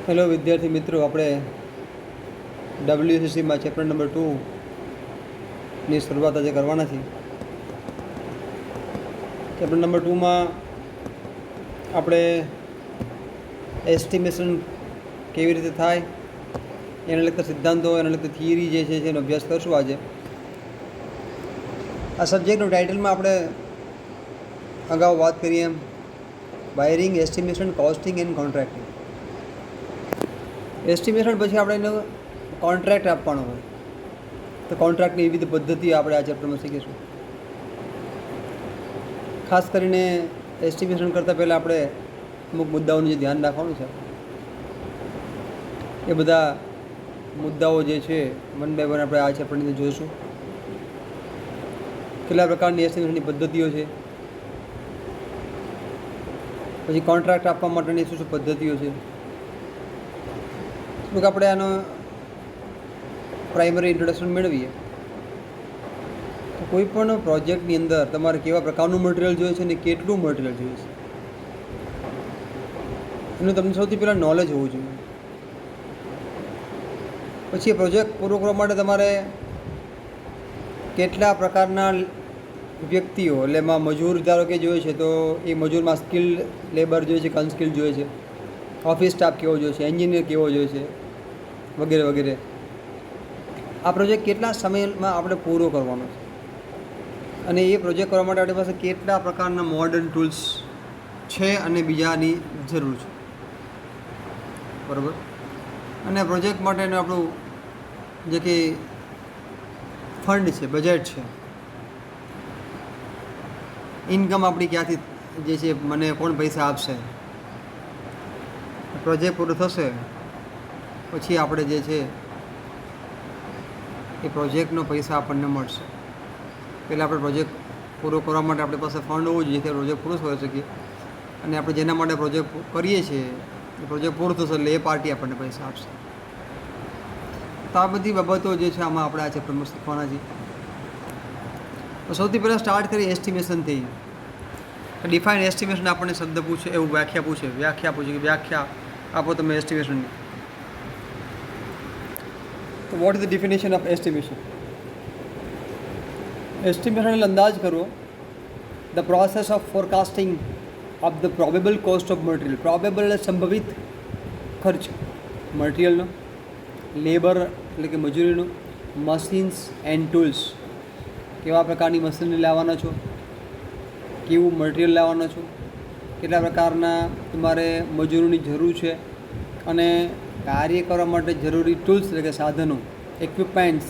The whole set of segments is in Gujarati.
હેલો વિદ્યાર્થી મિત્રો, આપણે WCCમાં ચેપ્ટર નંબર 2ની શરૂઆત આજે કરવાના છીએ. ચેપ્ટર નંબર 2માં આપણે એસ્ટિમેશન કેવી રીતે થાય એને લગતા સિદ્ધાંતો, એને લગતી થિયરી જે છે એનો અભ્યાસ કરશું આજે. આ સબ્જેક્ટનું ટાઇટલમાં આપણે અગાઉ વાત કરીએ એમ wiring, estimation, costing and contracting. Estimation પછી આપણે એનો કોન્ટ્રાક્ટ આપવાનો હોય તો કોન્ટ્રાક્ટની વિવિધ પદ્ધતિઓ આપણે આ ચેપ્ટરમાં શીખીશું. ખાસ કરીને એસ્ટિમેશન કરતાં પહેલાં આપણે અમુક મુદ્દાઓનું જે ધ્યાન રાખવાનું છે, એ બધા મુદ્દાઓ જે છે વન બાય વન આપણે આ ચેપ્ટરની અંદર જોઈશું. કેટલા પ્રકારની એસ્ટિમેશનની પદ્ધતિઓ છે, પછી કોન્ટ્રાક્ટ આપવા માટેની શું શું પદ્ધતિઓ છે. કે આપણે આનો પ્રાઇમરી ઇન્ટ્રોડક્શન મેળવીએ તો કોઈ પણ પ્રોજેક્ટની અંદર તમારે કેવા પ્રકારનું મટીરિયલ જોઈએ છે અને કેટલું મટીરિયલ જોઈએ છે એનું તમને સૌથી પહેલાં નોલેજ હોવું જોઈએ. પછી એ પ્રોજેક્ટ પૂરો કરવા માટે તમારે કેટલા પ્રકારના વ્યક્તિઓ, એટલે એમાં મજૂર ધારો કે જોઈએ છે તો એ મજૂરમાં સ્કિલ્ડ લેબર જોઈએ છે કે અનસ્કિલ્ડ જોઈએ છે, ઓફિસ સ્ટાફ કેવો જોઈએ છે, એન્જિનિયર કેવો જોઈએ છે, વગેરે વગેરે. આ પ્રોજેક્ટ કેટલા સમયમાં આપણે પૂરો કરવાનો છે અને એ પ્રોજેક્ટ કરવા માટે આપણી પાસે કેટલા પ્રકારના મોડર્ન ટૂલ્સ છે અને બીજાની જરૂર છે, બરાબર. અને પ્રોજેક્ટ માટેનું આપણું જે કે ફંડ છે, બજેટ છે, ઇન્કમ આપણી ક્યાંથી જે છે, મને કોણ પૈસા આપશે, પ્રોજેક્ટ પૂરો થશે પછી આપણે જે છે એ પ્રોજેક્ટનો પૈસા આપણને મળશે. પહેલાં આપણે પ્રોજેક્ટ પૂરો કરવા માટે આપણી પાસે ફંડ હોવું જોઈએ, જેથી પ્રોજેક્ટ પૂરો થઈ શકીએ. અને આપણે જેના માટે પ્રોજેક્ટ કરીએ છીએ એ પ્રોજેક્ટ પૂરો થશે એટલે એ પાર્ટી આપણને પૈસા આપશે. તો આ બધી બાબતો જે છે આમાં આપણે આ ચેપ્ટરમાં શીખવાના છીએ. તો સૌથી પહેલાં સ્ટાર્ટ કરીએ એસ્ટિમેશનથી. ડિફાઇન એસ્ટિમેશન આપણને શબ્દ પૂછે, એવું વ્યાખ્યા પૂછે કે વ્યાખ્યા આપો તમે એસ્ટિમેશનની. તો what is the definition of estimation? Estimation એટલે અંદાજ કરવો. The process of forecasting of the probable cost of material. Probable એટલે સંભવિત ખર્ચ મટીરિયલનો, લેબર એટલે કે મજૂરીનો, મશીન્સ એન્ડ ટૂલ્સ, કેવા પ્રકારની મશીનરી લાવવાના છો, કેવું મટીરિયલ લાવવાનો છો, કેટલા પ્રકારના તમારે મજૂરોની જરૂર છે અને કાર્ય કરવા માટે જરૂરી ટૂલ્સ એટલે કે સાધનો, ઇક્વિપમેન્ટ્સ,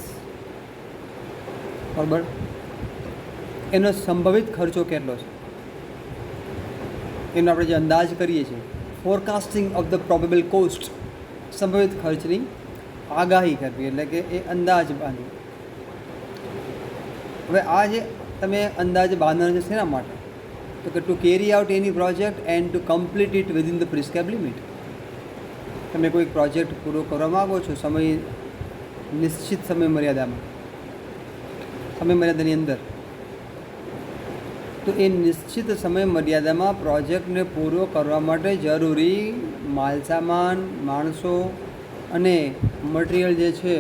બરાબર. એનો સંભવિત ખર્ચો કેટલો છે એનો આપણે જે અંદાજ કરીએ છીએ. Forecasting of the probable cost, સંભવિત ખર્ચની આગાહી કરવી એટલે કે એ અંદાજ બાંધવો. હવે આ જે તમે અંદાજ બાંધવાના છે શેના માટે? તો કે two carry out any project and to complete it within the prescribe limit. તમે કોઈ પ્રોજેક્ટ પૂરો કરવા માગો છો નિશ્ચિત સમય મર્યાદાની અંદર, તો એ નિશ્ચિત સમય મર્યાદામાં પ્રોજેક્ટને પૂરો કરવા માટે જરૂરી માલસામાન, માણસો અને મટીરિયલ જે છે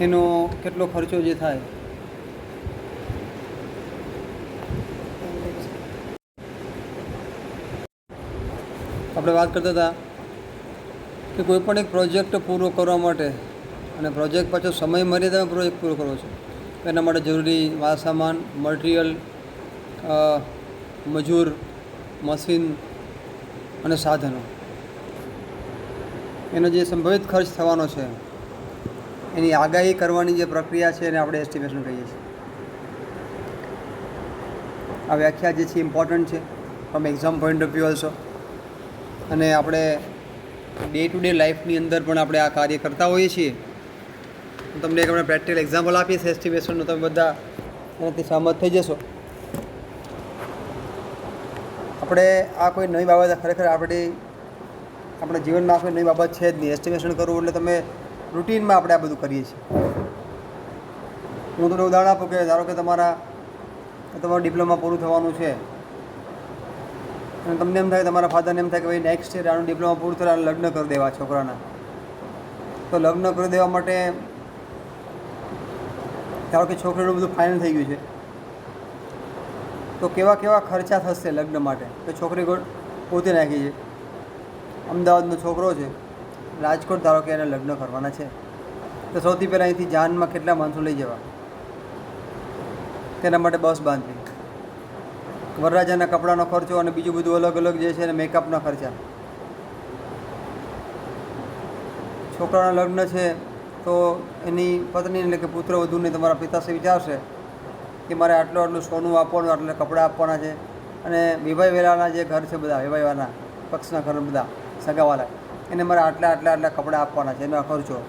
એનો કેટલો ખર્ચો જે થાય આપણે વાત કરતા હતા કે કોઈ પણ એક પ્રોજેક્ટ પૂરો કરવા માટે અને પ્રોજેક્ટ પાછો સમય મર્યાદામાં પ્રોજેક્ટ પૂરો કરવો છે, એના માટે જરૂરી માલસામાન, મટીરિયલ, મજૂર, મશીન અને સાધનો, એનો જે સંભવિત ખર્ચ થવાનો છે એની આગાહી કરવાની જે પ્રક્રિયા છે એને આપણે એસ્ટિમેશન કહીએ છીએ. આ વ્યાખ્યા જે છે ઇમ્પોર્ટન્ટ છે from exam point of view also. અને આપણે ડે ટુ ડે લાઈફની અંદર પણ આપણે આ કાર્ય કરતા હોઈએ છીએ. હું તમને એક આપણે પ્રેક્ટિકલ એક્ઝામ્પલ આપીશ એસ્ટિમેશનનું, તમે બધા એનાથી સહમત થઈ જશો. આપણે આ કોઈ નવી બાબત ખરેખર આપણા જીવનમાં કોઈ નવી બાબત છે જ નહીં. એસ્ટિમેશન કરવું એટલે તમે રૂટીનમાં આપણે આ બધું કરીએ છીએ. હું તમને ઉદાહરણ આપું કે ધારો કે તમારું ડિપ્લોમા પૂરું થવાનું છે અને તમને એમ થાય, તમારા ફાધરને એમ થાય કે ભાઈ નેક્સ્ટ યર આનું ડિપ્લોમા પૂરું થતાં લગ્ન કરી દેવા છોકરાના. તો લગ્ન કરી દેવા માટે ધારો કે છોકરીનું બધું ફાઇનલ થઈ ગયું છે, તો કેવા કેવા ખર્ચા થશે લગ્ન માટે. તો છોકરી પોતે નાખી છે, અમદાવાદનો છોકરો છે, રાજકોટ ધારો કે એને લગ્ન કરવાના છે, તો સૌથી પહેલાં અહીંથી જાનમાં કેટલા માણસો લઈ જવા, તેના માટે બસ બાંધવી, વરરાજાના કપડાનો ખર્ચો અને બીજું બધું અલગ અલગ જે છે અને મેકઅપના ખર્ચા. છોકરાના લગ્ન છે તો એની પત્ની એટલે કે પુત્ર વધુને તમારા પિતાશ્રી વિચારશે કે મારે આટલું આટલું સોનું આપવાનું, આટલા કપડાં આપવાના છે, અને વિવાહ વેલાના જે ઘર છે બધા વિવાહવાના પક્ષના ઘર બધા સગાવાલા, એને મારે આટલા આટલા આટલા કપડાં આપવાના છે, એનો ખર્ચો.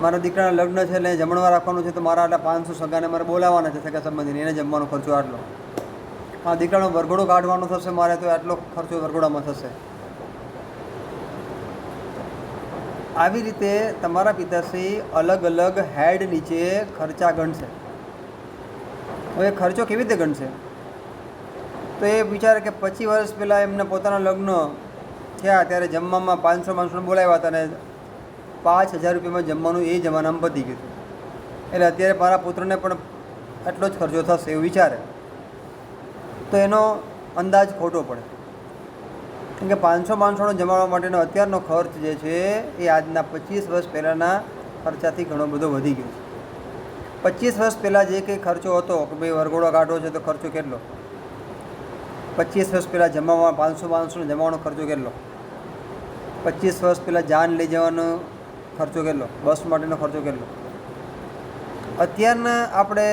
મારા દીકરાના લગ્ન છે એટલે જમણવાર રાખવાનું છે, તો મારા આટલા 500 સગાને મારે બોલાવવાના છે સગા સંબંધીને, એને જમવાનો ખર્ચો આટલો. મારા દીકરાનો વરઘોડો કાઢવાનો થશે મારે, તો આટલો ખર્ચો વરઘોડામાં થશે. આવી રીતે તમારા પિતાશ્રી અલગ અલગ હેડ નીચે ખર્ચા ગણશે. હવે ખર્ચો કેવી રીતે ગણશે? તો એ વિચારે કે 25 વર્ષ પહેલાં એમને પોતાના લગ્ન થયા ત્યારે જમવામાં 500 માણસોને બોલાવ્યા હતા અને 5000 રૂપિયામાં જમવાનું એ જમાનામાં પતી ગયું. એટલે અત્યારે મારા પુત્રને પણ એટલો જ ખર્ચો થશે એવું વિચારે, તો એનો અંદાજ ખોટો પડે. કેમ કે 500 માણસોને જમાડવા માટેનો અત્યારનો ખર્ચ જે છે એ આજના 25 વર્ષ પહેલાંના ખર્ચાથી ઘણો બધો વધી ગયો છે. 25 વર્ષ પહેલાં જે કંઈ ખર્ચો હતો કે ભાઈ વરઘોડો કાઢવો છે તો ખર્ચો કેટલો, 25 વર્ષ પહેલાં જમવામાં 500 માણસોને જમવાનો ખર્ચો કેટલો, 25 વર્ષ પહેલાં જાન લઈ જવાનો ખર્ચો કેટલો, બસ માટેનો ખર્ચો કેટલો. અત્યારના આપણે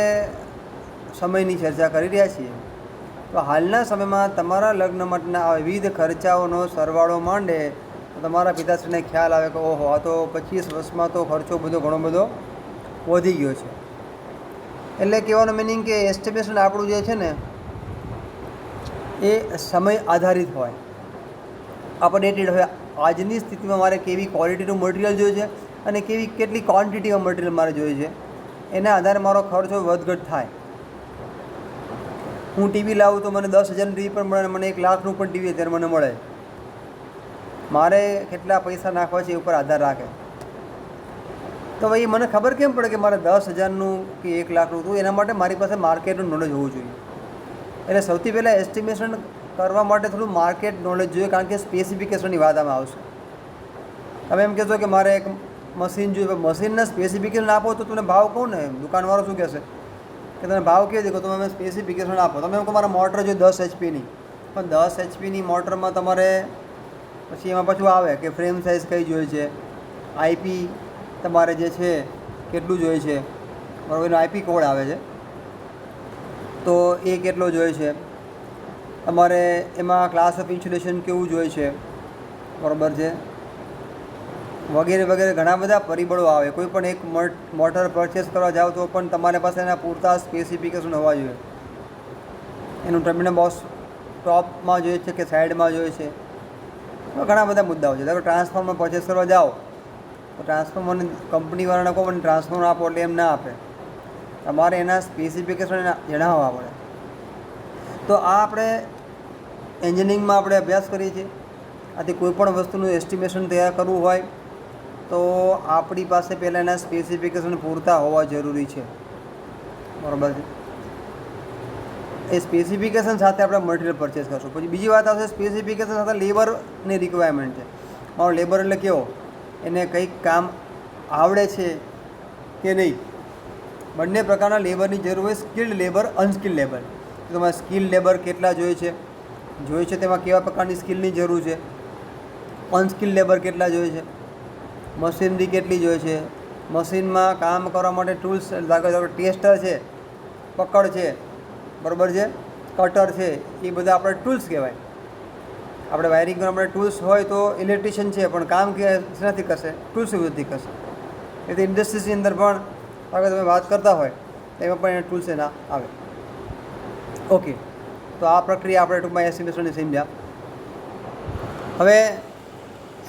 સમયની ચર્ચા કરી રહ્યા છીએ, તો હાલના સમયમાં તમારા લગ્ન માટેના આ વિવિધ ખર્ચાઓનો સરવાળો માંડે તો તમારા પિતાશ્રીને ખ્યાલ આવે કે ઓહો, આ તો 25 વર્ષમાં તો ખર્ચો બધો ઘણો બધો વધી ગયો છે. એટલે કહેવાનો મિનિંગ કે એસ્ટિમેશન આપણું જે છે ને એ સમય આધારિત હોય, અપડેટેડ હોય. આજની સ્થિતિમાં મારે કેવી ક્વોલિટીનું મટીરિયલ જોઈએ છે અને કેટલી ક્વોન્ટિટીમાં મટીરિયલ મારે જોઈએ છે, એના આધારે મારો ખર્ચો વધઘટ થાય. હું ટીવી લાવું તો મને 10,000નું ટીવી પણ મળે, મને 1 લાખનું પણ ટીવી અત્યારે મને મળે. મારે કેટલા પૈસા નાખવા છે એ ઉપર આધાર રાખે. તો ભાઈ મને ખબર કેમ પડે કે મારે 10,000નું કે 1 લાખનું, તો એના માટે મારી પાસે માર્કેટનું નોલેજ હોવું જોઈએ. એટલે સૌથી પહેલાં એસ્ટિમેશન કરવા માટે થોડું માર્કેટ નોલેજ જોઈએ, કારણ કે સ્પેસિફિકેશનની વાત આમાં આવશે. તમે એમ કહેશો કે મારે એક મશીન જોઈએ, મશીનના સ્પેસિફિકેશન આપો તો તમને ભાવ કહું ને, દુકાનવાળો શું કહેશે કે તમે ભાવ કેવી દેખો, તમે સ્પેસિફિકેશન આપો. તમે એમ કહો મારે મોટર જોઈએ 10 HP, પણ 10 HP મોટરમાં તમારે પછી એમાં પાછું આવે કે ફ્રેમ સાઇઝ કઈ જોઈએ છે, IP તમારે જે છે કેટલું જોઈએ છે, બરાબર, એનો IP કોડ આવે છે, તો એ કેટલો જોઈએ છે, તમારે એમાં ક્લાસ ઓફ ઇન્સ્યુલેશન કેવું જોઈએ છે, બરાબર છે, વગેરે વગેરે ઘણા બધા પરિબળો આવે. કોઈ પણ એક મોટર પરચેસ કરવા જાઓ તો પણ તમારી પાસે એના પૂરતા સ્પેસિફિકેશન હોવા જોઈએ. એનું ટર્મિનલ બોક્સ ટોપમાં જોઈએ છે કે સાઈડમાં જોઈએ છે, ઘણા બધા મુદ્દાઓ છે. ધારો ટ્રાન્સફોર્મર પરચેસ કરવા જાઓ તો ટ્રાન્સફોર્મરની કંપનીવાળાને કહો મને ટ્રાન્સફોર્મર આપો એટલે એમ ના આપે, તમારે એના સ્પેસિફિકેશન જણાવવા પડે. તો આ આપણે એન્જિનિયરિંગમાં આપણે અભ્યાસ કરીએ છીએ. આથી કોઈ પણ વસ્તુનું એસ્ટિમેશન તૈયાર કરવું હોય તો આપણી પાસે પહેલાં એના સ્પેસિફિકેશન પૂરતા હોવા જરૂરી છે, બરાબર છે. એ સ્પેસિફિકેશન સાથે આપણે મટીરિયલ પરચેસ કરશું. પછી બીજી વાત આવશે સ્પેસિફિકેશન સાથે લેબરની રિક્વાયરમેન્ટ છે. મારો લેબર એટલે કેવો, એને કંઈક કામ આવડે છે કે નહીં. બંને પ્રકારના લેબરની જરૂર હોય, સ્કિલ્ડ લેબર, અનસ્કિલ્ડ લેબર. તમારે સ્કિલ્ડ લેબર કેટલા જોઈએ છે તેમાં કેવા પ્રકારની સ્કિલની જરૂર છે, અનસ્કિલ્ડ લેબર કેટલા જોઈએ છે, મશીનરી કેટલી જોઈએ છે, મશીનમાં કામ કરવા માટે ટૂલ્સ, ધારો ટેસ્ટર છે, પકડ છે, બરાબર છે, કટર છે, એ બધા આપણે ટૂલ્સ કહેવાય. આપણે વાયરિંગ કરવા માટે ટૂલ્સ હોય તો ઇલેક્ટ્રિશિયન છે, પણ કામ શેનાથી કરશે, ટૂલ્સ વિરુદ્ધથી કરશે. એટલે ઇન્ડસ્ટ્રીઝની અંદર પણ અગર તમે વાત કરતા હોય તો એમાં પણ ટૂલ્સ એના આવે. ઓકે, તો આ પ્રક્રિયા આપણે ટૂંકમાં એસ્ટિમેશનની સમજ્યા. હવે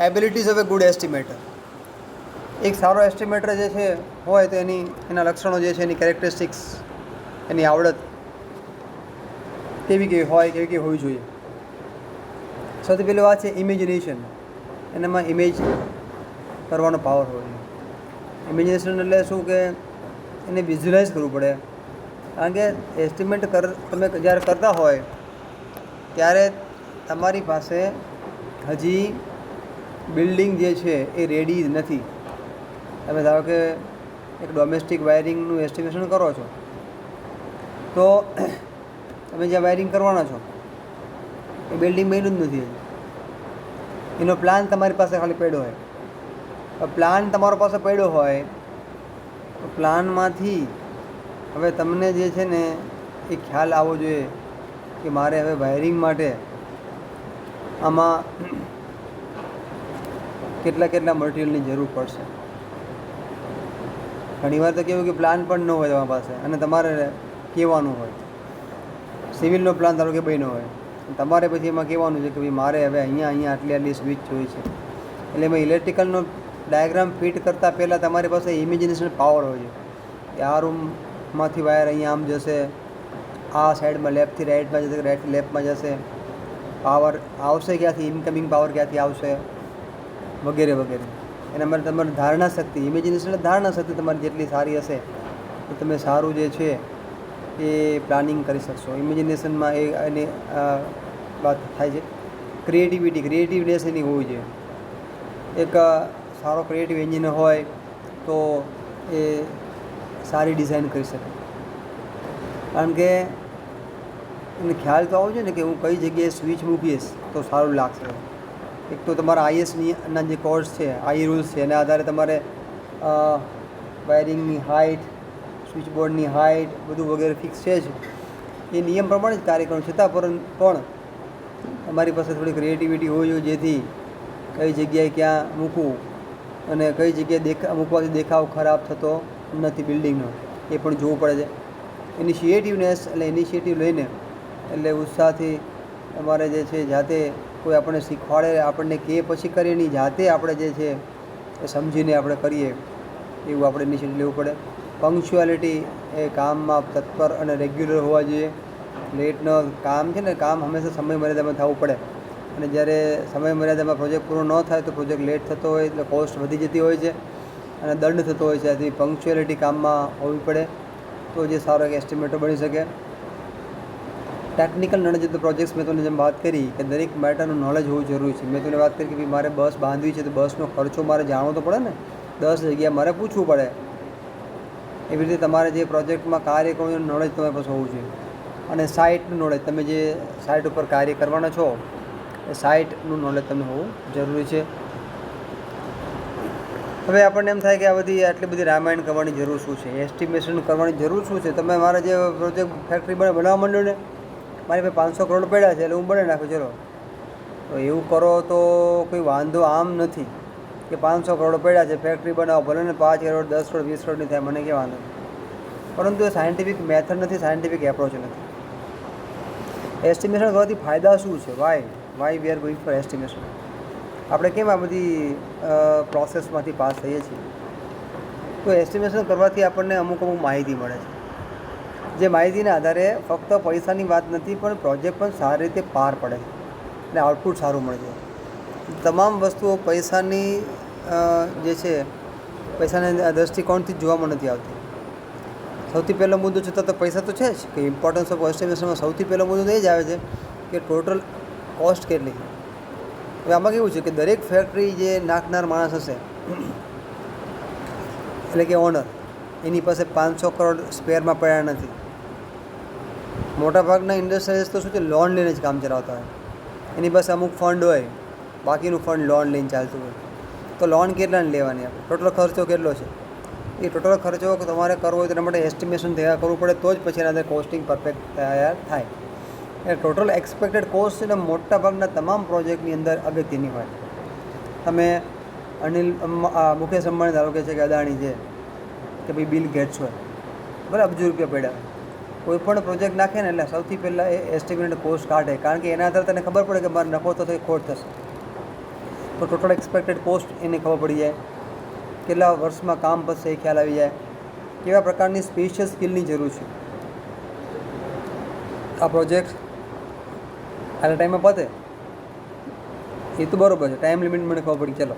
એબિલિટીઝ ઓફ એ ગુડ એસ્ટિમેટર. એક સારો એસ્ટિમેટર જે છે હોય તો એના લક્ષણો જે છે, એની કેરેક્ટરિસ્ટિક્સ, એની આવડત. કેવી હોય કેવી હોવી જોઈએ. સૌથી પહેલી વાત છે ઇમેજિનેશન. એનામાં ઇમેજ કરવાનો પાવર હોય છે. ઇમેજિનેશન એટલે શું કે એને વિઝ્યુલાઇઝ કરવું પડે. કારણ કે એસ્ટિમેટ તમે જ્યારે કરતા હોય ત્યારે તમારી પાસે હજી બિલ્ડિંગ જે છે એ રેડી નથી. તમે ધારો કે એક ડોમેસ્ટિક વાયરિંગનું એસ્ટિમેશન કરો છો, તો તમે જ્યાં વાયરિંગ કરવાના છો એ બિલ્ડિંગ બન્યું જ નથી. એનો પ્લાન તમારી પાસે ખાલી પડ્યો હોય. પ્લાન તમારો પાસે પડ્યો હોય તો પ્લાનમાંથી હવે તમને જે છે ને એ ખ્યાલ આવવો જોઈએ કે મારે હવે વાયરિંગ માટે આમાં કેટલા મટિરિયલની જરૂર પડશે. ઘણીવાર તો કેવું કે પ્લાન પણ ન હોય તમારી પાસે અને તમારે કહેવાનું હોય. સિવિલનો પ્લાન ધારો કે બન્યો હોય, તમારે પછી એમાં કહેવાનું છે કે ભાઈ મારે હવે અહીંયા આટલી સ્વિચ જોઈએ છે. એટલે એમાં ઇલેક્ટ્રિકલનો ડાયાગ્રામ ફિટ કરતાં પહેલાં તમારી પાસે ઇમેજિનેશન પાવર હોય છે કે આ રૂમમાંથી વાયર અહીંયા આમ જશે, આ સાઈડમાં લેફ્ટથી રાઈટમાં જશે, રાઈટથી લેફ્ટમાં જશે, પાવર આવશે ક્યાંથી, ઇનકમિંગ પાવર ક્યાંથી આવશે, વગેરે વગેરે. એના માટે તમારી ધારણા શક્તિ, ઇમેજિનેશન ધારણા શક્તિ તમારી જેટલી સારી હશે તો તમે સારું જે છે એ પ્લાનિંગ કરી શકશો. ઇમેજિનેશનમાં એની વાત થાય છે. ક્રિએટિવનેસ એની હોવી જોઈએ. એક સારો ક્રિએટિવ એન્જિનિયર હોય તો એ સારી ડિઝાઇન કરી શકે. કારણ કે એને ખ્યાલ તો આવવો જોઈએ ને કે હું કઈ જગ્યાએ સ્વિચ મૂકીશ તો સારું લાગશે. એક તો તમારા આઈએસના જે કોર્સ છે, આઈ રૂલ્સ છે, એના આધારે તમારે વાયરિંગની હાઇટ, સ્વિચ બોર્ડની હાઇટ બધું વગેરે ફિક્સ છે જ. એ નિયમ પ્રમાણે જ કાર્ય કરવું. છતાં પણ તમારી પાસે થોડી ક્રિએટિવિટી હોવી જોઈએ જેથી કઈ જગ્યાએ ક્યાં મૂકવું અને કઈ જગ્યાએ મૂકવાથી દેખાવ ખરાબ થતો નથી બિલ્ડિંગનો એ પણ જોવું પડે છે. ઇનિશિયેટિવનેસ એટલે ઇનિશિયેટિવ લઈને એટલે ઉત્સાહથી તમારે જે છે જાતે કોઈ આપણને શીખવાડે, આપણને કહે પછી કરીએ નહીં, જાતે આપણે જે છે એ સમજીને આપણે કરીએ એવું આપણે ઇનિશિયેટિવ લેવું પડે. પંક્ચ્યુઆલિટી એ કામમાં તત્પર અને રેગ્યુલર હોવા જોઈએ. લેટનો કામ છે ને, કામ હંમેશા સમય મર્યાદામાં થવું પડે. અને જ્યારે સમય મર્યાદામાં પ્રોજેક્ટ પૂરો ન થાય તો પ્રોજેક્ટ લેટ થતો હોય એટલે કોસ્ટ વધી જતી હોય છે અને દંડ થતો હોય છે. આથી પંક્ચ્યુઆલિટી કામમાં હોવી પડે તો જે સારો એક એસ્ટિમેટર બની શકે. Technical knowledge of the projects, મેં તમને જેમ વાત કરી કે દરેક મેટરનું નોલેજ હોવું જરૂરી છે. મેં તમને વાત કરી કે ભાઈ મારે બસ બાંધવી છે તો બસનો ખર્ચો મારે જાણવો તો પડે ને, 10 જગ્યાએ મારે પૂછવું પડે. એવી રીતે તમારે જે પ્રોજેક્ટમાં કાર્ય કરવું એનું નોલેજ તમારી પાસે હોવું જોઈએ. અને સાઇટનું નોલેજ, તમે જે સાઇટ ઉપર કાર્ય કરવાના છો એ સાઇટનું નોલેજ તમને હોવું જરૂરી છે. હવે આપણને એમ થાય કે આટલી બધી રામાયણ કરવાની જરૂર શું છે, એસ્ટિમેશન કરવાની જરૂર શું છે. તમે મારા જે પ્રોજેક્ટ ફેક્ટરી બનાવવા માંડ્યો ને, મારી પાસે 500 કરોડ પડ્યા છે એટલે હું બનાવી નાખું. ચલો તો એવું કરો તો કોઈ વાંધો આમ નથી કે 500 કરોડ પડ્યા છે, ફેક્ટરી બનાવો, ભલે ને 5 કરોડ 10 કરોડ 20 કરોડની થાય, મને કે વાંધો નહીં. પરંતુ એ સાયન્ટિફિક મેથડ નથી, સાયન્ટિફિક એપ્રોચ નથી. એસ્ટિમેશન કરવાથી ફાયદા શું છે? Why we are going for estimation. આપણે કેમ આ બધી પ્રોસેસમાંથી પાસ થઈએ છીએ? તો એસ્ટિમેશન કરવાથી આપણને અમુક માહિતી મળે છે. જે માહિતીના આધારે ફક્ત પૈસાની વાત નથી પણ પ્રોજેક્ટ પણ સારી રીતે પાર પડે છે અને આઉટપુટ સારું મળે છે. તમામ વસ્તુઓ પૈસાની જે છે પૈસાના દૃષ્ટિકોણથી જ જોવામાં નથી આવતી. સૌથી પહેલો મુદ્દો છતાં તો પૈસા તો છે જ કે ઇમ્પોર્ટન્સ ઓફ એસ્ટિમેશનમાં સૌથી પહેલો મુદ્દો તો એ જ આવે છે કે ટોટલ કોસ્ટ કેટલી છે. હવે આમાં કેવું છે કે દરેક ફેક્ટરી જે નાખનાર માણસ હશે એટલે કે ઓનર, એની પાસે 500 કરોડ સ્પેરમાં પડ્યા નથી. મોટાભાગના ઇન્ડસ્ટ્રીઝ તો શું છે, લોન લઈને જ કામ ચલાવતા હોય. એની પાસે અમુક ફંડ હોય, બાકીનું ફંડ લોન લઈને ચાલતું હોય. તો લોન કેટલાને લેવાની? આપણે ટોટલ ખર્ચો કેટલો છે એ ટોટલ ખર્ચો તમારે કરવો હોય તો એના માટે એસ્ટિમેશન તૈયાર કરવું પડે તો જ પછી એના અંદર કોસ્ટિંગ પરફેક્ટ તૈયાર થાય. એ ટોટલ એક્સપેક્ટેડ કોસ્ટ છે ને મોટાભાગના તમામ પ્રોજેક્ટની અંદર અગત્યની હોય. તમે મુકેશ અંબાણી ધારો કે છે કે અદાણી છે કે ભાઈ બિલ ગેટ્સ હોય, બરાબર, અબજો રૂપિયા પડ્યા, કોઈ પણ પ્રોજેક્ટ નાખે ને એટલે સૌથી પહેલાં એ એસ્ટિમેટેડ કોસ્ટ કાઢે. કારણ કે એના આધારે તને ખબર પડે કે મારે નફો થશે ખોટ થશે. તો ટોટલ એક્સપેક્ટેડ કોસ્ટ એને ખબર પડી જાય, કેટલા વર્ષમાં કામ પતશે એ ખ્યાલ આવી જાય, કેવા પ્રકારની સ્પેશિયલ સ્કિલની જરૂર છે. આ પ્રોજેક્ટ આટલા ટાઈમમાં પતે એ તો બરાબર છે. ટાઈમ લિમિટ મને ખબર પડી, ચલો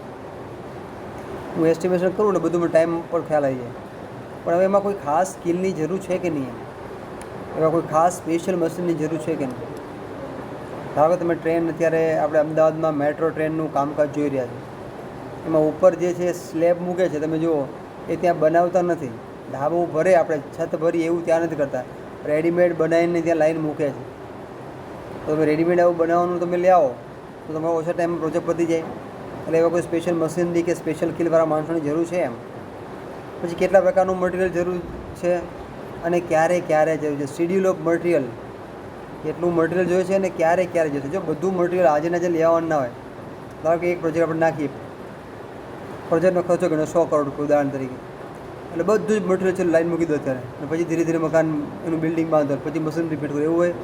હું એસ્ટિમેશન કરું એટલે બધું મને ટાઈમ પર ખ્યાલ આવી જાય. પણ હવે એમાં કોઈ ખાસ સ્કિલની જરૂર છે કે નહીં? એવા કોઈ ખાસ સ્પેશિયલ મશીનની જરૂર છે કે નહીં? ધારો કે તમે ટ્રેન, અત્યારે આપણે અમદાવાદમાં મેટ્રો ટ્રેનનું કામકાજ જોઈ રહ્યા છો, એમાં ઉપર જે છે સ્લેબ મૂકે છે, તમે જુઓ એ ત્યાં બનાવતા નથી. ધાબો ભરે, આપણે છત ભરી એવું ત્યાં નથી કરતા, રેડીમેડ બનાવીને ત્યાં લાઈન મૂકે છે. તો તમે રેડીમેડ આવું બનાવવાનું તમે લઈ આવો તો તમારો ઓછા ટાઈમમાં પ્રોજેક્ટ પતી જાય. એટલે એવા કોઈ સ્પેશિયલ મશીનરી કે સ્પેશિયલ સ્કિલવાળા માણસોની જરૂર છે એમ. પછી કેટલા પ્રકારનું મટીરિયલ જરૂર છે અને ક્યારે ક્યારે જરૂર છે, શિડ્યુલ ઓફ મટીરિયલ, કેટલું મટીરિયલ જોઈએ છે અને ક્યારે ક્યારે જોઈએ છે. જો બધું મટીરિયલ આજે ને આજે લેવાનું ના હોય, ધારો કે એક પ્રોજેક્ટ આપણે નાખીએ, પ્રોજેક્ટનો ખર્ચો ગણો 100 કરોડ રૂપિયા ઉદાહરણ તરીકે, એટલે બધું જ મટીરિયલ છે લાઈન મૂકી દો અત્યારે, અને પછી ધીરે ધીરે મકાન એનું બિલ્ડિંગ બાંધો, પછી મશીન રિપીટ કરો, એવું હોય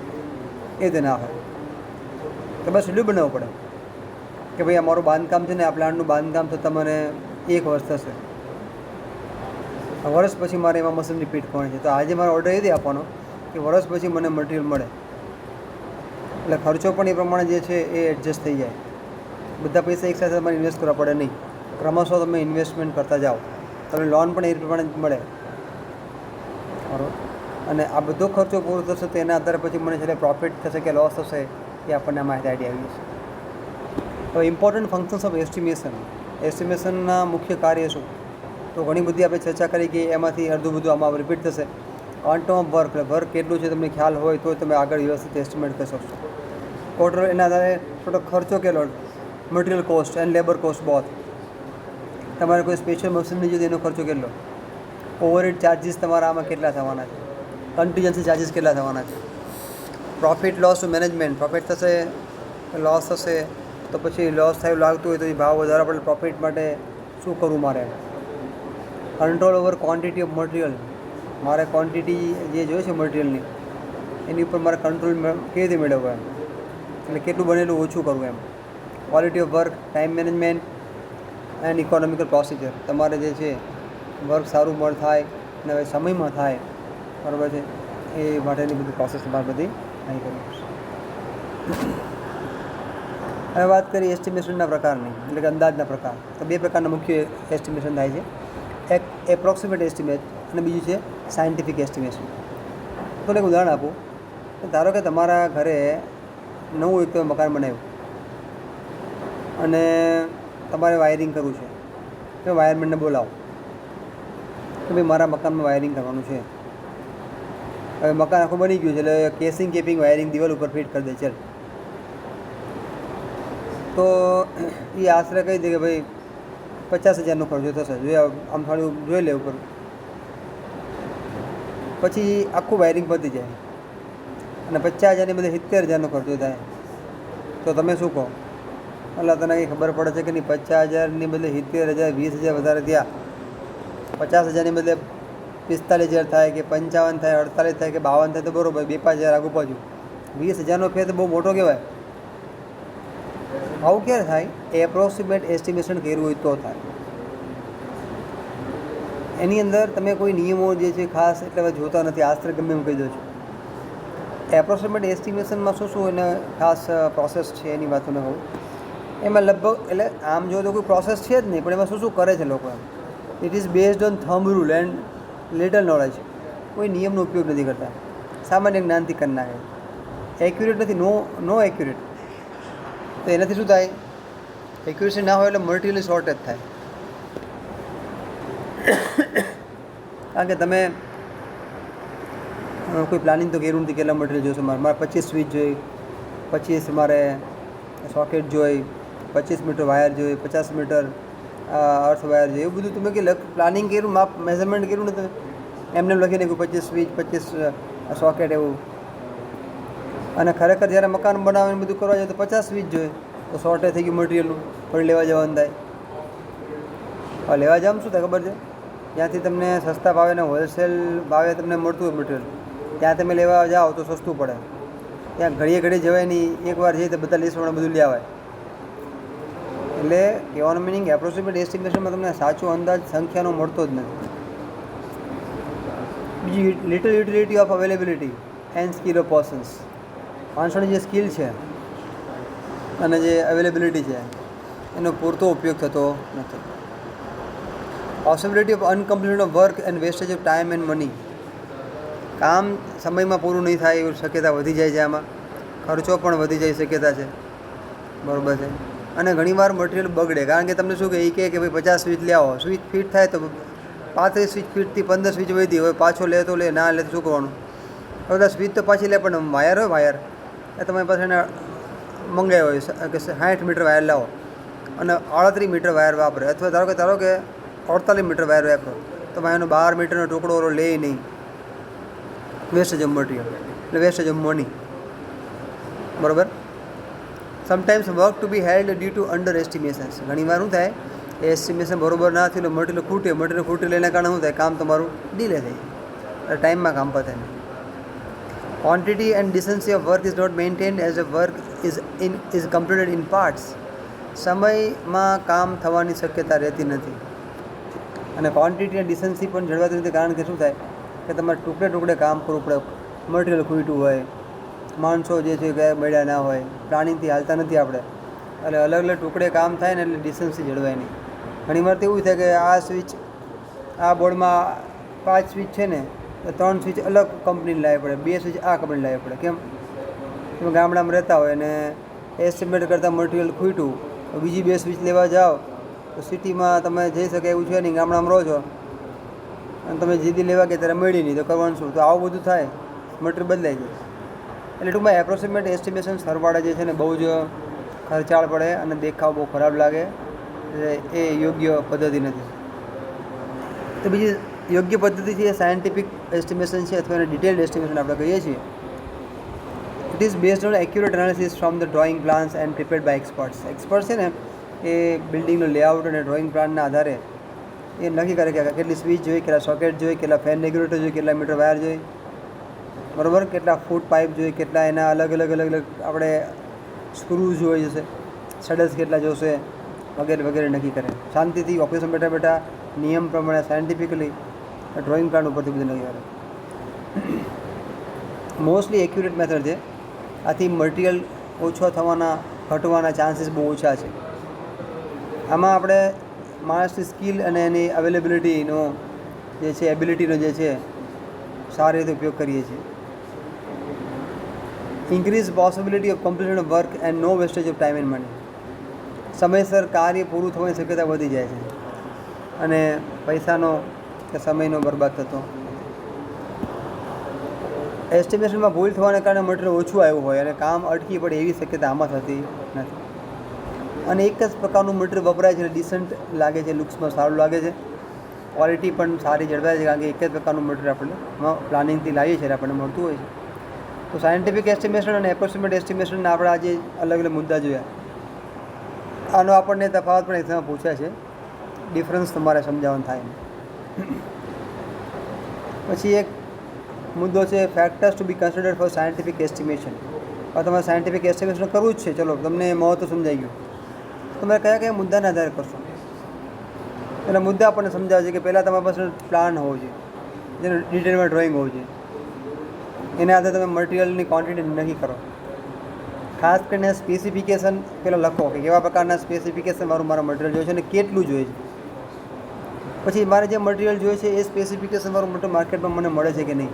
એ રીતે ના હોય. તો બસ શેડ્યુલ બનાવવું પડે કે ભાઈ અમારું બાંધકામ છે ને, આ પ્લાન્ટનું બાંધકામ થતાં મને 1 વર્ષ થશે, વર્ષ પછી મારે એમાં મશીન રિપીટ કરવાની છે. તો આજે મારો ઓર્ડર એ આપવાનો કે વર્ષ પછી મને મટીરિયલ મળે, એટલે ખર્ચો પણ એ પ્રમાણે જે છે એ એડજસ્ટ થઈ જાય. બધા પૈસા એકસાથે તમારે ઇન્વેસ્ટ કરવા પડે નહીં, ક્રમશઃ તમે ઇન્વેસ્ટમેન્ટ કરતા જાઓ, તમને લોન પણ એ પ્રમાણે જ મળે. બરાબર. અને આ બધો ખર્ચો પૂરો થશે તો એના આધારે પછી મને છેલ્લે પ્રોફિટ થશે કે લોસ થશે એ આપણને આમાં આઈડિયા આવી જશે. હવે ઇમ્પોર્ટન્ટ ફંક્શન્સ ઓફ એસ્ટિમેશન, એસ્ટિમેશનના મુખ્ય કાર્ય શું? તો ઘણી બધી આપણે ચર્ચા કરી કે એમાંથી અડધું બધું આમાં રિપીટ થશે. ક્વોન્ટમ ઓફ વર્ક, વર્ક કેટલું છે તમને ખ્યાલ હોય તો તમે આગળ વ્યવસ્થિત એસ્ટિમેટ કરી શકશો. ટોટલ એના આધારે ટોટલ ખર્ચો કેટલો, material cost and labour cost both. તમારે કોઈ સ્પેશિયલ મશીનની જોઈએ એનો ખર્ચો કેટલો, ઓવરહેડ ચાર્જિસ તમારા આમાં કેટલા થવાના છે, કન્ટિન્જન્સી ચાર્જિસ કેટલા થવાના છે, પ્રોફિટ લોસ મેનેજમેન્ટ, પ્રોફિટ થશે લોસ થશે તો પછી લોસ થયું લાગતું હોય તો એ ભાવ વધારવા પડે, પ્રોફિટ માટે શું કરવું મારે, control over quantity of material, મારે ક્વોન્ટિટી જે જોઈએ છે મટીરિયલની એની ઉપર મારે કંટ્રોલ કેવી રીતે મેળવવો એમ, એટલે કેટલું બનેલું ઓછું કરવું એમ, quality of work, time management and economical procedure, તમારે જે છે વર્ક સારું થાય અને હવે સમયમાં થાય, બરાબર છે, એ માટેની બધી પ્રોસેસ તમારે બધી અહીં કરવી પડશે. હવે વાત કરીએ એસ્ટિમેશનના પ્રકારની, એટલે કે અંદાજના પ્રકાર. તો 2 પ્રકારના મુખ્ય એસ્ટિમેશન થાય છે, એક એપ્રોક્સિમેટ એસ્ટિમેટ અને બીજું છે સાયન્ટિફિક એસ્ટિમેશન. તો એક ઉદાહરણ આપું. ધારો કે તમારા ઘરે નવું એક મકાન બનાવ્યું અને તમારે વાયરિંગ કરવું છે, તો વાયરમેનને બોલાવો કે ભાઈ મારા મકાનમાં વાયરિંગ કરવાનું છે. હવે મકાન આખું બની ગયું છે એટલે કેસિંગ કેપિંગ વાયરિંગ દિવાલ ઉપર ફિટ કરી દે છે. તો એ આશરે કહી દે કે ભાઈ 50,000નો ખર્ચો થશે, જોઈએ આમ થોડું જોઈ લે ઉપર, પછી આખું વાયરિંગ પતી જાય અને 50,000ની બદલે 70,000નો ખર્ચો થાય. તો તમે શું કહો? એટલે તને કંઈ ખબર પડે છે કે નહીં, 50,000ની બદલે 70,000, 20,000 વધારે થયા, 50,000ની બદલે 45,000 થાય કે 55 થાય, 48 થાય કે 52 થાય તો બરાબર, 2-5,000 આગું પાછું, 20,000નો ફેર તો બહુ મોટો કહેવાય. આવું ક્યારે થાય? એપ્રોક્સિમેટ એસ્ટિમેશન કર્યું હોય તો થાય. એની અંદર તમે કોઈ નિયમો જે છે ખાસ એટલે હવે જોતા નથી, આશરે ગમે એમ કહી દો છો. એપ્રોક્સિમેટ એસ્ટિમેશનમાં શું શું એને ખાસ પ્રોસેસ છે એની વાતોને કહું. એમાં લગભગ એટલે આમ જો તો કોઈ પ્રોસેસ છે જ નહીં, પણ એમાં શું શું કરે છે લોકો એમ. It is based on thumb rule and little knowledge. કોઈ નિયમનો ઉપયોગ નથી કરતા, સામાન્ય જ્ઞાનથી કરી નાખે. એક્યુરેટ નથી, નો એક્યુરેટ. તો એનાથી શું થાય? એક્યુરેસી ના હોય એટલે મટીરિયલની શોર્ટેજ થાય. કારણ કે તમે કોઈ પ્લાનિંગ તો કર્યું નથી, કેટલા મટીરિયલ જોઈશે મારે 25 સ્વિચ જોઈ, 25 મારે સોકેટ જોઈ, 25 મીટર વાયર જોઈ, 50 મીટર અર્થ વાયર જોઈએ, એવું બધું તમે કે પ્લાનિંગ કર્યું, માપ મેઝરમેન્ટ કર્યું ને તમે એમને લખી નાખ્યું 25 સ્વિચ, 25 સોકેટ એવું. અને ખરેખર જ્યારે મકાન બનાવીને બધું કરવા જાય તો 50 સ્વિચ જોઈએ, તો શોર્ટેજ થઈ ગયું મટીરિયલનું, ફરી લેવા જવાનું થાય. હવે લેવા જવામાં શું થાય ખબર છે? જ્યાંથી તમને સસ્તા ભાવે ને હોલસેલ ભાવે તમને મળતું હોય મટીરિયલ, ત્યાં તમે લેવા જાઓ તો સસ્તું પડે. ત્યાં ઘડીએ ઘડી જવાય નહીં, એકવાર જઈએ તો બધા લિસ્ટમાં બધું લઈ આવે. એટલે કહેવાનો મિનિંગ એપ્રોક્સિમેટ એસ્ટિમેશનમાં તમને સાચો અંદાજ સંખ્યાનો મળતો જ નથી. બીજી little utility of availability and skill of persons. માણસોની જે સ્કિલ છે અને જે અવેલેબિલિટી છે એનો પૂરતો ઉપયોગ થતો નથી. Possibility of uncomplete of work and wastage of time and money. કામ સમયમાં પૂરું નહીં થાય એવી શક્યતા વધી જાય છે. આમાં ખર્ચો પણ વધી જાય શક્યતા છે. બરાબર છે. અને ઘણીવાર મટીરિયલ બગડે, કારણ કે તમને શું કહે એ કહે કે ભાઈ 50 સ્વિચ લે આવો, સ્વિચ ફિટ થાય તો 35 સ્વિચ ફિટથી 15 સ્વિચ વધી હોય, પાછો લે તો લે, ના લે તો શું કરવાનું? બધા સ્વિચ તો પાછી લે, પણ વાયર હોય, વાયર એ તમારી પાસે એને મંગાવ્યો હોય કે 60 મીટર વાયર લાવો અને 38 મીટર વાયર વાપરે, અથવા ધારો કે 48 મીટર વાયર વાપરો, તો એનો 12 મીટરનો ટુકડો લે નહીં. વેસ્ટેજ ઓફ મટીરિયલ એટલે વેસ્ટેજ ઓફ મની. બરાબર. Sometimes work to be held due to under estimations. ઘણીવાર શું થાય, એસ્ટિમેશન બરોબર ના થયું, મટીરિયલ ખૂટે એના કારણે શું થાય, કામ તમારું ડીલે થઈ જાય, ટાઈમમાં કામ પતે નહીં. Quantity and decency of work is not maintained as a work is completed in parts. સમયમાં કામ થવાની શક્યતા રહેતી નથી, અને ક્વોન્ટિટી અને ડિસન્સી પણ જળવાતી નથી, કારણ કે શું થાય કે તમારે ટુકડે કામ કરવું પડે. મટીરિયલ ખૂટ્યું હોય, માણસો જે છે કે મળ્યા ના હોય, પ્લાનિંગથી હાલતા નથી આપણે, એટલે અલગ ટુકડે કામ થાય ને એટલે ડિસન્સી જળવાય નહીં. ઘણીવાર તો એવું થાય કે આ સ્વિચ, આ બોર્ડમાં 5 સ્વિચ છે ને, તો 3 સ્વિચ અલગ કંપનીને લાવવી પડે, 2 સ્વિચ આ કંપનીને લાવવી પડે. કેમ? તમે ગામડામાં રહેતા હોય અને એસ્ટિમેટ કરતાં મટીરિયલ ખૂટ્યું, તો બીજી 2 સ્વિચ લેવા જાઓ તો સિટીમાં તમે જઈ શકે એવું છે નહીં, ગામડામાં રહો છો અને તમે જીદી લેવા કે ત્યારે મળી નહીં, તો કરવાનું શું? તો આવું બધું થાય, મટીરિયલ બદલાઈ જાય. એટલે ટૂંકમાં એપ્રોક્સિમેટ એસ્ટિમેશન સરવાળા જે છે ને બહુ જ ખર્ચાળ પડે અને દેખાવ બહુ ખરાબ લાગે, એ યોગ્ય પદ્ધતિ નથી. તો બીજી યોગ્ય પદ્ધતિ છે એ સાયન્ટિફિક એસ્ટિમેશન છે, અથવા એને ડિટેલ્ડ એસ્ટિમેશન આપણે કહીએ છીએ. It is based on accurate analysis from the drawing plans and prepared by experts. Expert છે ને એ બિલ્ડિંગનો લેઆઉટ અને ડ્રોઈંગ પ્લાનના આધારે એ નક્કી કરે કે કેટલી સ્વિચ જોઈએ, કેટલા સોકેટ જોઈએ, કેટલા ફેન રેગ્યુલેટર જોઈએ, કેટલા મીટર વાયર જોઈએ, બરાબર, કેટલા ફૂટ પાઇપ જોઈએ, કેટલા એના અલગ આપણે સ્ક્રૂઝ જોઈએ છે, સેડલ્સ કેટલા જોશે, વગેરે નક્કી કરે. શાંતિથી ઓફિસમાં બેઠા નિયમ પ્રમાણે સાયન્ટિફિકલી ડ્રોઈંગ પ્લાન ઉપરથી બધું નક્કી કરે. મોસ્ટલી એક્યુરેટ મેથડ છે. આથી મટીરિયલ ઓછો થવાના, ઘટવાના ચાન્સીસ બહુ ઓછા છે. આમાં આપણે માણસની સ્કિલ અને એની અવેલેબિલિટીનો જે છે, એબિલિટીનો જે છે, સારી રીતે ઉપયોગ કરીએ છીએ. Increase possibility of completion of work and no wastage of time and money. સમયસર કાર્ય પૂરું થવાની શક્યતા વધી જાય છે અને પૈસાનો કે સમયનો બરબાદ થતો. એસ્ટિમેશનમાં ભૂલ થવાને કારણે મટીરિયલ ઓછું આવ્યું હોય અને કામ અટકી પડે એવી શક્યતા આમાં થતી નથી. અને એક જ પ્રકારનું મટીરિયલ વપરાય છે, ડિસન્ટ લાગે છે, લુક્સમાં સારું લાગે છે, ક્વોલિટી પણ સારી જળવાય છે, કારણ કે એક જ પ્રકારનું મટીરિયલ આપણે પ્લાનિંગથી લાવીએ છીએ, આપણને મળતું હોય છે. તો સાયન્ટિફિક એસ્ટિમેશન અને એપ્રોક્સિમેટ એસ્ટિમેશનના આપણે આજે અલગ મુદ્દા જોયા. આનો આપણને તફાવત પણ એક્ઝામમાં પૂછ્યા છે, ડિફરન્સ તમારે સમજાવવાનું થાય. પછી એક મુદ્દો છે factors to be considered for scientific estimation. હવે તમારે સાયન્ટિફિક એસ્ટિમેશન કરવું જ છે, ચલો તમને મહત્વ સમજાઈ ગયું. તમે કયા મુદ્દાના આધારે કરશો? એના મુદ્દા આપણને સમજાવે છે કે પહેલાં તમારી પાસે પ્લાન હોવો જોઈએ, જેનું ડિટેલમાં ડ્રોઈંગ હોવું જોઈએ. એના આધારે તમે મટીરિયલની ક્વોન્ટિટી નક્કી કરો. ખાસ કરીને સ્પેસિફિકેશન પહેલાં લખો કે કેવા પ્રકારના સ્પેસિફિકેશન મારા મટીરિયલ જોઈએ છે અને કેટલું જોઈએ છે. પછી મારે જે મટીરિયલ જોઈએ છે એ સ્પેસિફિકેશન મારું મટીરિયલ માર્કેટમાં મને મળે છે કે નહીં.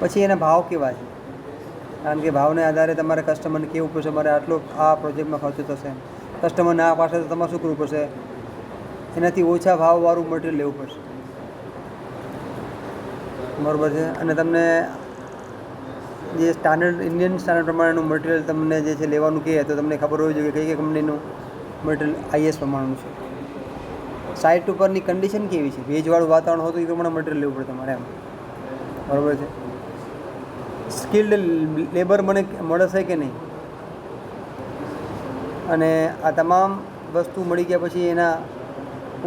પછી એના ભાવ કેવા છે, કારણ કે ભાવને આધારે તમારે કસ્ટમરને કહેવું પડશે મારે આટલો આ પ્રોજેક્ટમાં ખર્ચો થશે. કસ્ટમર ના પાડશે તો તમારે શું કરવું પડશે? એનાથી ઓછા ભાવવાળું મટીરિયલ લેવું પડશે, બરાબર છે. અને તમને જે સ્ટાન્ડર્ડ ઇન્ડિયન સ્ટાન્ડર્ડ પ્રમાણેનું મટીરિયલ તમને જે છે લેવાનું કહે તો તમને ખબર હોવી જોઈએ કે કઈ કંપનીનું મટીરિયલ IS પ્રમાણેનું છે. સાઇટ ઉપરની કન્ડિશન કેવી છે, ભેજવાળું વાતાવરણ હોતું એ પ્રમાણે મટીરિયલ લેવું પડે તમારે, એમ બરાબર છે. સ્કિલ્ડ લેબર મળશે કે નહીં, અને આ તમામ વસ્તુ મળી ગયા પછી એના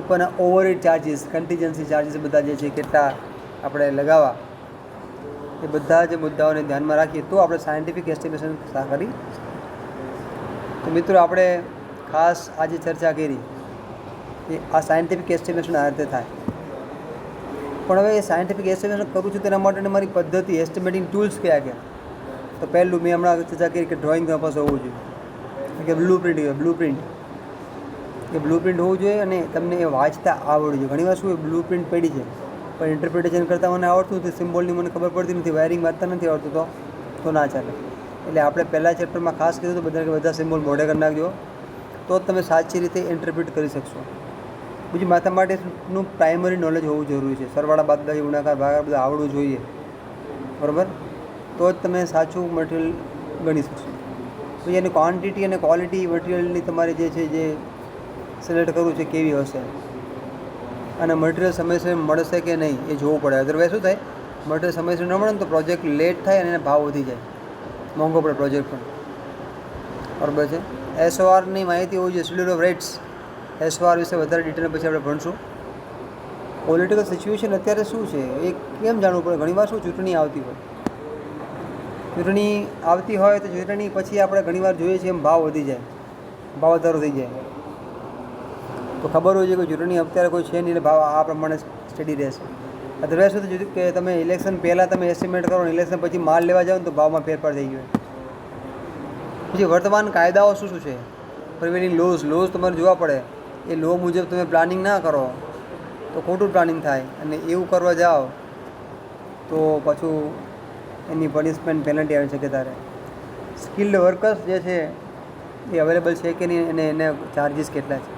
ઉપરના ઓવરહેડ ચાર્જીસ, કન્ટીજન્સી ચાર્જીસ બધા જે છે કેટલા આપણે લગાવવા, એ બધા જ મુદ્દાઓને ધ્યાનમાં રાખીએ તો આપણે સાયન્ટિફિક એસ્ટિમેશન કરી. તો મિત્રો આપણે ખાસ આજે ચર્ચા કરી કે આ સાયન્ટિફિક એસ્ટિમેશન આ રીતે થાય. પણ હવે એ સાયન્ટિફિક એસ્ટિમેશન કરું છું તેના માટેની મારી પદ્ધતિ, એસ્ટિમેટિંગ ટૂલ્સ કયા તો પહેલું મેં હમણાં ચર્ચા કરી કે ડ્રોઈંગ તમારી પાસે હોવું જોઈએ, કે બ્લુ પ્રિન્ટ હોવું જોઈએ અને તમને એ વાંચતા આવડવું જોઈએ. ઘણીવાર શું બ્લુ પ્રિન્ટ પડી છે પણ ઇન્ટરપ્રિટેશન કરતાં મને આવડતું નથી, સિમ્બોલની મને ખબર પડતી નથી, વાયરિંગ વાંચતા નથી આવડતું, તો ના ચાલે. એટલે આપણે પહેલાં ચેપ્ટરમાં ખાસ કીધું તો બધા સિમ્બોલ મોઢે કરી નાખજો, તો જ તમે સાચી રીતે ઇન્ટરપ્રિટ કરી શકશો. બીજું મેથેમેટિક્સનું પ્રાઇમરી નોલેજ હોવું જરૂરી છે. સરવાળા, બાદબાકી, ગુણાકાર, ભાગાકાર બધું આવડવું જોઈએ, બરાબર, તો જ તમે સાચું મટિરિયલ ગણી શકશો. પછી એની ક્વોન્ટિટી અને ક્વોલિટી મટિરિયલની તમારે જે છે જે સિલેક્ટ કરવું છે કેવી હશે, અને મટિરિયલ સમયસર મળશે કે નહીં એ જોવું પડે. અધરવાઇઝ શું થાય, મટિરિયલ સમયસર ન મળે ને તો પ્રોજેક્ટ લેટ થાય અને એને ભાવ વધી જાય, મોંઘો પડે પ્રોજેક્ટ પણ, બરાબર છે. SORની માહિતી હોવી જોઈએ, શેડ્યુલ ઓફ રેટ્સ. SOR વિશે વધારે ડિટેલ પછી આપણે ભણશું. પોલિટિકલ સિચ્યુએશન અત્યારે શું છે એ કેમ જાણવું પડે. ઘણીવાર શું ચૂંટણી આવતી હોય તો ચૂંટણી પછી આપણે ઘણીવાર જોઈએ છીએ એમ ભાવ વધી જાય, ભાવ વધારો થઈ જાય, તો ખબર હોય છે કે ચૂંટણી અત્યારે કોઈ છે નહીં એટલે ભાવ આ પ્રમાણે સ્ટડી રહેશે. અધરવાઇઝ શું થયું કે તમે ઇલેક્શન પહેલાં તમે એસ્ટિમેટ કરો ને ઇલેક્શન પછી માલ લેવા જાઓ ને તો ભાવમાં ફેરફાર થઈ ગયો. પછી વર્તમાન કાયદાઓ શું છે, પ્રિવેલિંગ લોઝ તમારે જોવા પડે. એ લો મુજબ તમે પ્લાનિંગ ના કરો તો ખોટું પ્લાનિંગ થાય, અને એવું કરવા જાઓ તો પાછું એની પનિશમેન્ટ પેનલ્ટી આવી શકે. ત્યારે સ્કિલ્ડ વર્કર્સ જે છે એ અવેલેબલ છે કે નહીં, અને એને ચાર્જિસ કેટલા છે,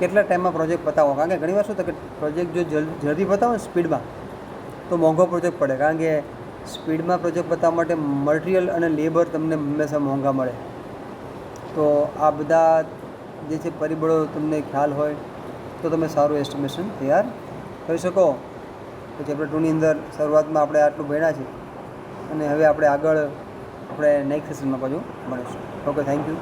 કેટલા ટાઈમમાં પ્રોજેક્ટ પતાવો. કારણ કે ઘણીવાર શું થાય કે પ્રોજેક્ટ જો જલ્દી પતાવો ને સ્પીડમાં તો મોંઘો પ્રોજેક્ટ પડે, કારણ કે સ્પીડમાં પ્રોજેક્ટ પતાવવા માટે મટિરિયલ અને લેબર તમને હંમેશા મોંઘા મળે. તો આ બધા જે છે પરિબળો તમને ખ્યાલ હોય તો તમે સારું એસ્ટિમેશન તૈયાર કરી શકો. તો ચેપ્ટર 2ની અંદર શરૂઆતમાં આપણે આટલું ભણ્યા છે, અને હવે આપણે આગળ નેક્સ્ટ સેશનમાં પાછું મળીશું. Okay, thank you.